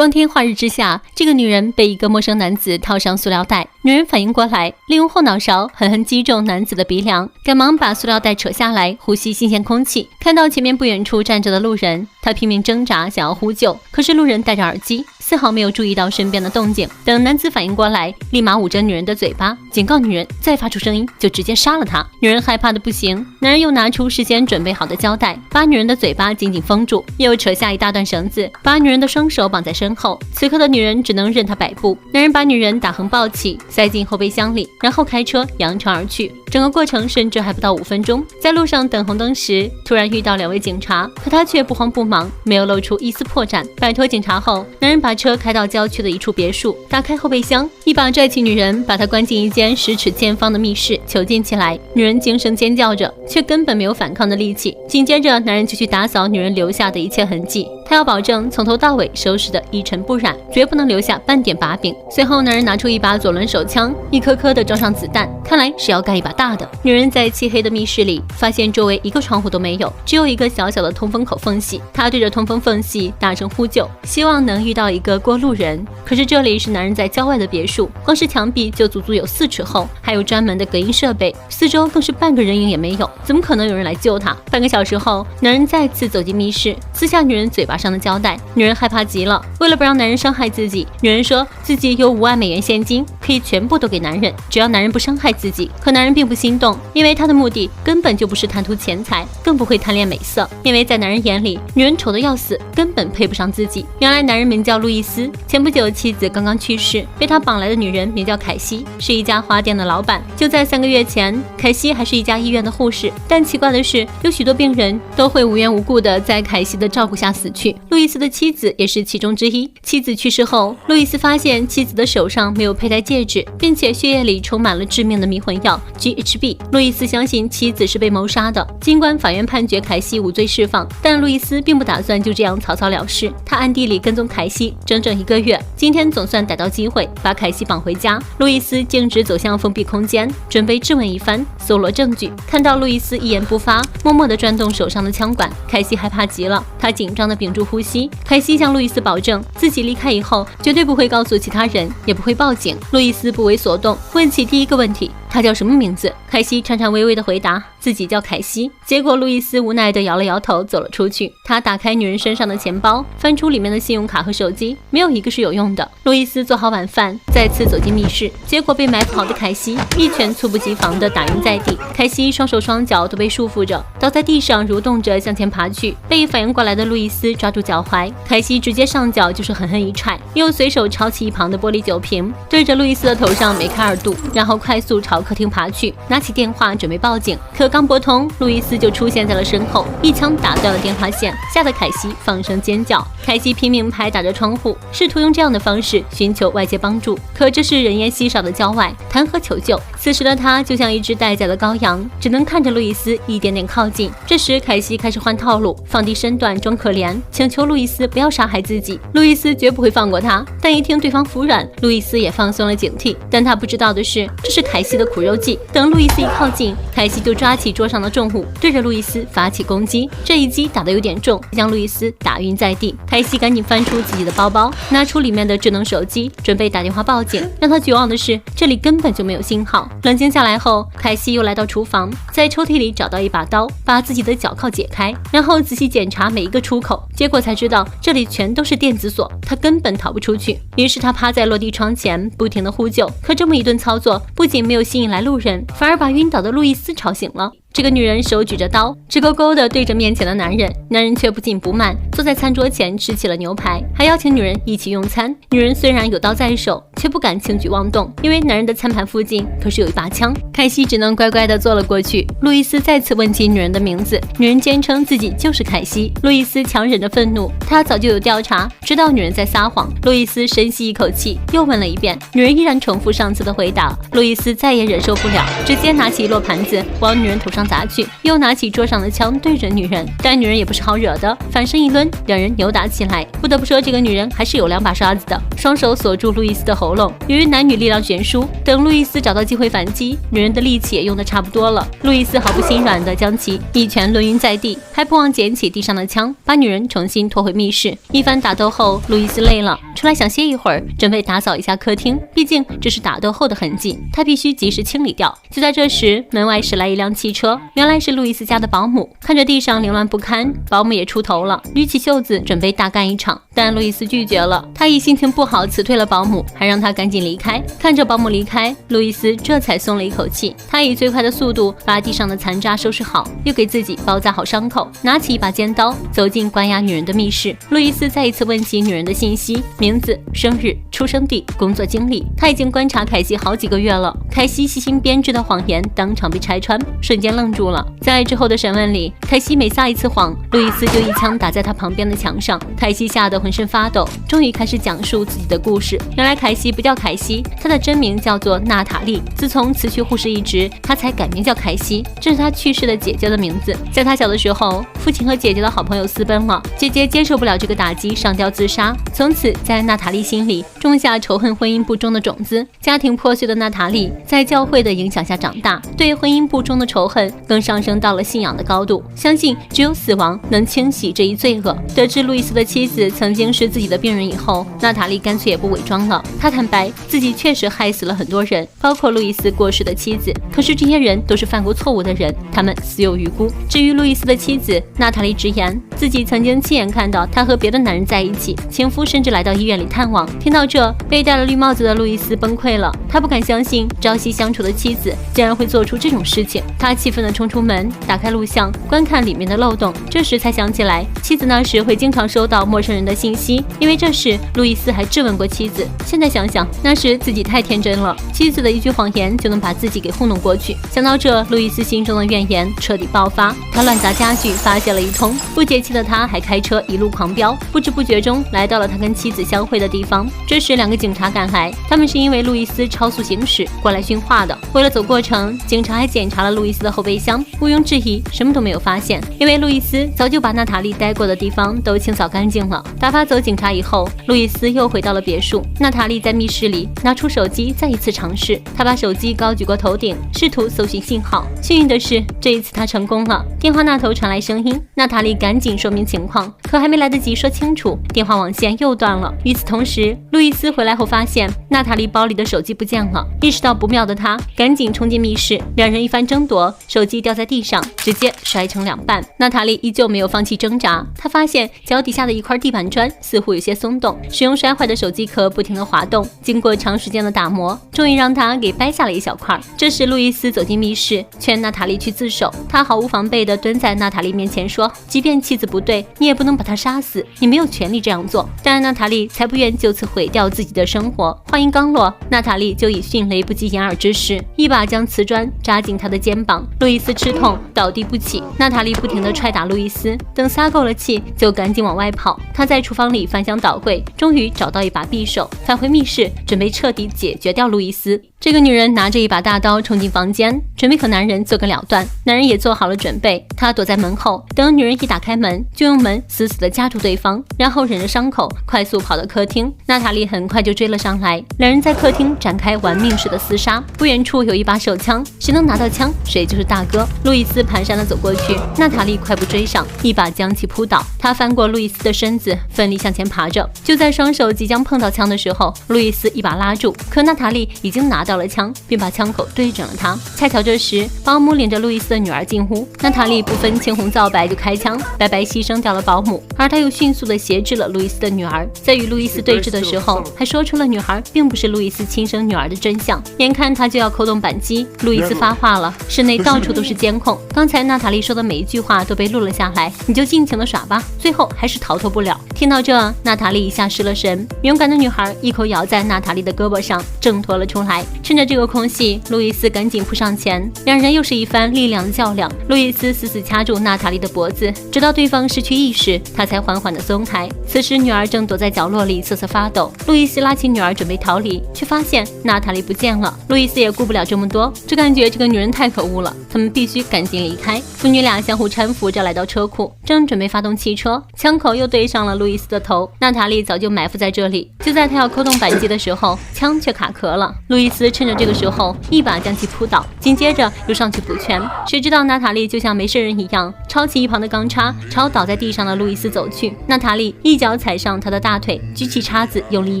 光天化日之下，这个女人被一个陌生男子套上塑料袋。女人反应过来，利用后脑勺狠狠击中男子的鼻梁，赶忙把塑料袋扯下来，呼吸新鲜空气。看到前面不远处站着的路人，她拼命挣扎，想要呼救，可是路人戴着耳机，丝毫没有注意到身边的动静。等男子反应过来，立马捂着女人的嘴巴，警告女人再发出声音就直接杀了她。女人害怕的不行，男人又拿出事先准备好的胶带，把女人的嘴巴紧紧封住，又扯下一大段绳子，把女人的双手绑在身后。此刻的女人只能任她摆布。男人把女人打横抱起，塞进后备箱里，然后开车扬长而去。整个过程甚至还不到5分钟。在路上等红灯时，突然遇到2位警察，可他却不慌不忙，没有露出一丝破绽。摆脱警察后，男人把车开到郊区的一处别墅，打开后备箱，一把拽起女人，把她关进一间10尺见方的密室，囚禁起来。女人惊声尖叫着，却根本没有反抗的力气。紧接着，男人就去打扫女人留下的一切痕迹，他要保证从头到尾收拾得一尘不染，绝不能留下半点把柄。随后，男人拿出一把左轮手枪，一颗颗的装上子弹，看来是要干一把大的。女人在漆黑的密室里发现周围一个窗户都没有，只有一个小小的通风口缝隙。她对着通风缝隙大声呼救，希望能遇到一个过路人。可是这里是男人在郊外的别墅，光是墙壁就足足有4尺厚，还有专门的隔音设备，四周更是半个人影也没有，怎么可能有人来救她？半个小时后，男人再次走进密室，撕下女人嘴巴上的胶带。女人害怕极了，为了不让男人伤害自己，女人说自己有5万美元现金，可以全部都给男人，只要男人不伤害自己。可男人并不心动，因为他的目的根本就不是贪图钱财，更不会贪恋美色，因为在男人眼里，女人丑得要死，根本配不上自己。原来男人名叫路易斯，前不久妻子刚刚去世，被他绑来的女人名叫凯西，是一家花店的老板。就在3个月前，凯西还是一家医院的护士，但奇怪的是，有许多病人都会无缘无故的在凯西的照顾下死去。路易斯的妻子也是其中之一。妻子去世后，路易斯发现妻子的手上没有佩戴戒指，并且血液里充满了致命的迷魂药 GHB。路易斯相信妻子是被谋杀的。尽管法院判决凯西无罪释放，但路易斯并不打算就这样草草了事。他暗地里跟踪凯西整整1个月，今天总算逮到机会，把凯西绑回家。路易斯径直走向封闭空间，准备质问一番，搜罗证据。看到路易斯一言不发，默默地转动手上的枪管，凯西害怕极了，他紧张地屏住呼吸。凯西向路易斯保证，自己离开以后绝对不会告诉其他人，也不会报警。路易斯不为所动，问起第一个问题，他叫什么名字？凯西颤颤巍巍地回答自己叫凯西。结果路易斯无奈地摇了摇头，走了出去。他打开女人身上的钱包，翻出里面的信用卡和手机，没有一个是有用的。路易斯做好晚饭，再次走进密室，结果被埋伏好的凯西一拳猝不及防地打晕在地。凯西双手双脚都被束缚着，倒在地上蠕动着向前爬去，被反应过来的路易斯抓住脚踝，凯西直接上脚就是狠狠一踹，又随手抄起一旁的玻璃酒瓶，对着路易斯的头上梅开2度，然后快速朝客厅爬去，拿起电话准备报警。可刚拨通，路易斯就出现在了身后，一枪打断了电话线，吓得凯西放声尖叫。凯西拼命拍打着窗户，试图用这样的方式寻求外界帮助，可这是人烟稀少的郊外，谈何求救？此时的他就像一只待宰的羔羊，只能看着路易斯一点点靠近。这时凯西开始换套路，放低身段装可怜，请求路易斯不要杀害自己。路易斯绝不会放过他，但一听对方服软，路易斯也放松了警惕。但他不知道的是，这是凯西的苦肉计。等路易斯一靠近，凯西就抓起桌上的重物，对着路易斯发起攻击。这一击打得有点重，将路易斯打晕在地。凯西赶紧翻出自己的包包，拿出里面的智能手机，准备打电话报警。让他绝望的是，这里根本就没有信号。冷静下来后，凯西又来到厨房，在抽屉里找到一把刀，把自己的脚铐解开，然后仔细检查每一个出口，结果才知道这里全都是电子锁，他根本逃不出去。于是他趴在落地窗前，不停地呼救。可这么一顿操作，不仅没有吸引来路人，反而把晕倒的路易斯吵醒了。这个女人手举着刀，直勾勾地对着面前的男人，男人却不紧不慢，坐在餐桌前吃起了牛排，还邀请女人一起用餐。女人虽然有刀在手，却不敢轻举妄动，因为男人的餐盘附近可是有一把枪。凯西只能乖乖地坐了过去。路易斯再次问起女人的名字，女人坚称自己就是凯西。路易斯强忍着愤怒，他早就有调查，知道女人在撒谎。路易斯深吸一口气，又问了一遍，女人依然重复上次的回答。路易斯再也忍受不了，直接拿起一摞盘子往女人头上上砸去，又拿起桌上的枪对准女人，但女人也不是好惹的，反身一抡，两人扭打起来。不得不说，这个女人还是有两把刷子的，双手锁住路易斯的喉咙。由于男女力量悬殊，等路易斯找到机会反击，女人的力气也用得差不多了。路易斯毫不心软地将其一拳抡晕在地，还不忘捡起地上的枪，把女人重新拖回密室。一番打斗后，路易斯累了，出来想歇一会儿，准备打扫一下客厅，毕竟这是打斗后的痕迹，他必须及时清理掉。就在这时，门外驶来一辆汽车，原来是路易斯家的保姆。看着地上凌乱不堪，保姆也出头了，捋起袖子准备大干一场，但路易斯拒绝了。他以心情不好辞退了保姆，还让他赶紧离开。看着保姆离开，路易斯这才松了一口气。他以最快的速度把地上的残渣收拾好，又给自己包扎好伤口，拿起一把尖刀，走进关押女人的密室。路易斯再一次问起女人的信息，名字、生日、出生地、工作经历。他已经观察凯西好几个月了，凯西细心编织的谎言当场被拆穿，瞬间愣住了。在之后的审问里，凯西每撒一次谎，路易斯就一枪打在他旁边的墙上。凯西吓得浑身发抖，终于开始讲述自己的故事。原来凯西不叫凯西，她的真名叫做娜塔莉。自从辞去护士一职，她才改名叫凯西，这是她去世的姐姐的名字。在她小的时候，父亲和姐姐的好朋友私奔了，姐姐接受不了这个打击，上吊自杀。从此，在娜塔莉心里种下仇恨婚姻不忠的种子。家庭破碎的娜塔莉在教会的影响下长大，对婚姻不忠的仇恨更上升到了信仰的高度，相信只有死亡能清洗这一罪恶。得知路易斯的妻子曾经是自己的病人以后，娜塔莉干脆也不伪装了，她坦白自己确实害死了很多人，包括路易斯过世的妻子。可是这些人都是犯过错误的人，他们死有余辜。至于路易斯的妻子，娜塔莉直言自己曾经亲眼看到他和别的男人在一起，情夫甚至来到医院里探望。听到这，被戴了绿帽子的路易斯崩溃了，他不敢相信朝夕相处的妻子竟然会做出这种事情。他气愤地冲出门，打开录像，观看里面的漏洞。这时才想起来，妻子那时会经常收到陌生人的信息，因为这时路易斯还质问过妻子。现在想想，那时自己太天真了，妻子的一句谎言就能把自己给糊弄过去。想到这，路易斯心中的怨言彻底爆发，他乱砸家具，发泄了一通。不解气的他还开车一路狂飙，不知不觉中来到了他跟妻子相会的地方。这时两个警察赶来，他们是因为路易斯超速行驶过来训话的。为了走过程，警察还检查了路易斯的后备箱，毋庸置疑什么都没有发现，因为路易斯早就把娜塔莉待过的地方都清扫干净了。打发走警察以后，路易斯又回到了别墅。娜塔莉在密室里拿出手机再一次尝试，她把手机高举过头顶，试图搜寻信号。幸运的是，这一次她成功了。电话那头传来声音，娜塔莉赶紧说明情况，可还没来得及说清楚，电话网线又断了。与此同时，路易斯回来后发现娜塔莉包里的手机不见了，意识到不妙的他赶紧冲进密室，两人一番争夺，手机掉在地上，直接摔成两半。娜塔莉依旧没有放弃挣扎，她发现脚底下的一块地板砖似乎有些松动，使用摔坏的手机壳不停地滑动，经过长时间的打磨，终于让她给掰下了一小块。这时路易斯走进密室，劝娜塔莉去自首。他毫无防备地蹲在娜塔莉面前说，即便妻子不对，你也不能把她杀死，你没有权利这样做。但娜塔莉才不愿就此毁掉自己的生活。话音刚落，娜塔莉就以迅雷不及掩耳之势，一把将瓷砖扎进他的肩膀。路易斯吃痛倒地不起，娜塔莉不停地踹打路易斯，等撒够了气就赶紧往外跑。他在厨房里翻箱倒柜，终于找到一把匕首，返回密室，准备彻底解决掉路易斯。这个女人拿着一把大刀冲进房间，准备和男人做个了断。男人也做好了准备，他躲在门后，等女人一打开门，就用门死死地夹住对方，然后忍着伤口快速跑到客厅。娜塔莉很快就追了上来，两人在客厅展开玩命式的厮杀。不远处有一把手枪，谁能拿到枪，谁就是大哥。路易斯蹒跚地走过去，娜塔莉快步追上，一把将其扑倒。他翻过路易斯的身子，奋力向前爬着。就在双手即将碰到枪的时候，路易斯一把拉住，可娜塔莉已经拿到了枪，并把枪口对准了他。恰巧这时，保姆领着路易斯的女儿进屋，娜塔莉不分青红皂白就开枪，白白牺牲掉了保姆，而他又迅速地挟制了路易斯的女儿。在与路易斯对峙的时候，还说出了女孩并不是路易斯亲生女儿的真相。眼看他就要扣动扳机，路易斯发话了，室内到处都是监控，刚才娜塔莉说的每一句话都被录了下来，你就尽情的耍吧，最后还是逃脱不了。听到这，娜塔莉一下失了神，勇敢的女孩一口咬在娜塔莉的胳膊上，挣脱了出来。趁着这个空隙，路易斯赶紧扑上前，两人又是一番力量的较量。路易斯死死掐住娜塔莉的脖子，直到对方失去意识，他才缓缓地松开。此时女儿正躲在角落里瑟瑟发抖，路易斯拉起女儿准备逃离，却发现娜塔莉不见了。路易斯也顾不了这么多，只感觉这个女人太可恶了，他们必须赶紧离开。父女俩相互搀扶着来到车库，正准备发动汽车，枪口又对上了路易斯的头。娜塔莉早就埋伏在这里，就在他要扣动扳机的时候，枪却卡壳了。路易斯趁着这个时候一把将其扑倒，紧接着又上去补拳。谁知道娜塔莉就像没事人一样，抄起一旁的钢叉，朝倒在地上的路易斯走去。娜塔莉一脚踩上他的大腿，举起叉子用力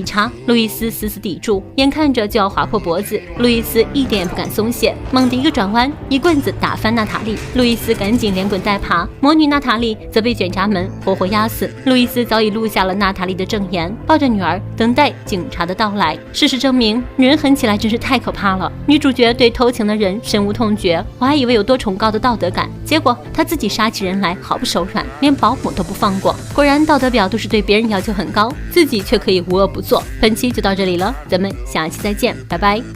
一插，路易斯死死抵住，眼看着就要划破脖子。路易斯一点也不敢松懈，猛地一个转弯，一棍子打翻娜塔莉。路易斯赶紧连滚带爬，魔女娜塔莉则被卷闸门活活压死。路易斯早已录下了娜塔莉的证言，抱着女儿等待警察的到来。事实证明，女人狠起来真是太可怕了。女主角对偷情的人深恶痛绝，我还以为有多崇高的道德感，结果她自己杀起人来毫不手软，连保姆都不放过。果然道德表都是对别人要求很高，自己却可以无恶不作。本期就到这里了，咱们下期再见，拜拜。